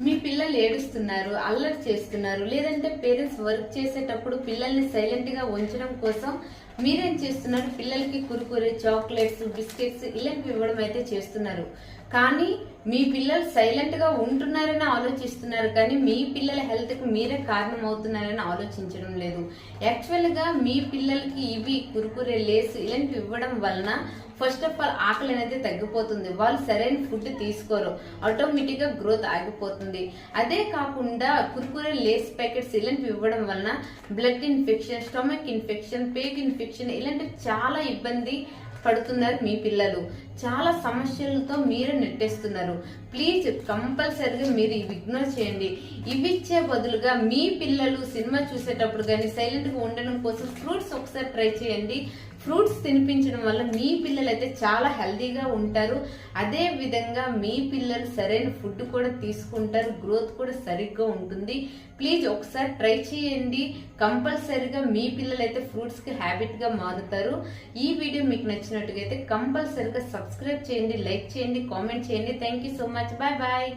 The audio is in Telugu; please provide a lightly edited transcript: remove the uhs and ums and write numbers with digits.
మీ పిల్లలు ఏడుస్తున్నారు, అల్లరి చేస్తున్నారు, లేదంటే పేరెంట్స్ వర్క్ చేసేటప్పుడు పిల్లల్ని సైలెంట్ గా ఉంచడం కోసం మీరేం చేస్తున్నారు? పిల్లలకి కురుకురే, చాక్లెట్స్, బిస్కెట్స్ ఇలాంటివి ఇవ్వడం అయితే చేస్తున్నారు. కానీ మీ పిల్లలు సైలెంట్ గా ఉంటున్నారని ఆలోచిస్తున్నారు, కానీ మీ పిల్లల హెల్త్ కి మీరే కారణం అవుతున్నారని ఆలోచించడం లేదు. యాక్చువల్ గా మీ పిల్లలకి ఇవి కురుకురే, లేస్ ఇలాంటివి ఇవ్వడం వలన ఫస్ట్ ఆఫ్ ఆల్ ఆకలి అనేది తగ్గిపోతుంది. వాళ్ళు సరైన ఫుడ్ తీసుకోరు, ఆటోమేటిక్ గా గ్రోత్ ఆగిపోతుంది. అదే కాకుండా కుర్కురే, లేస్ ప్యాకెట్స్ ఇలాంటివి ఇవ్వడం వలన బ్లడ్ ఇన్ఫెక్షన్, స్టమక్ ఇన్ఫెక్షన్, పేగ్ ఇన్ఫెక్షన్ ఇలాంటివి చాలా ఇబ్బంది పడుతున్నారు. మీ పిల్లలు చాలా సమస్యలతో మీరు నెట్టేస్తున్నారు. ప్లీజ్ కంపల్సరిగా మీరు ఇవి ఇగ్నోర్ చేయండి. ఇవి ఇచ్చే బదులుగా మీ పిల్లలు సినిమా చూసేటప్పుడు కానీ సైలెంట్ గా ఉండడం కోసం ఫ్రూట్స్ ఒకసారి ట్రై చేయండి. ఫ్రూట్స్ తినిపించడం వల్ల మీ పిల్లలు అయితే చాలా హెల్దీగా ఉంటారు. అదే విధంగా మీ పిల్లలు సరైన ఫుడ్ కూడా తీసుకుంటారు, గ్రోత్ కూడా సరిగ్గా ఉంటుంది. ప్లీజ్ ఒకసారి ట్రై చేయండి. కంపల్సరిగా మీ పిల్లలు అయితే ఫ్రూట్స్ కి హ్యాబిట్ గా మారుతారు. ఈ వీడియో మీకు నచ్చినట్టుగా అయితే కంపల్సరిగా సబ్స్క్రైబ్ చేయండి, లైక్ చేయండి, కామెంట్ చేయండి. Thank you so much. Bye bye.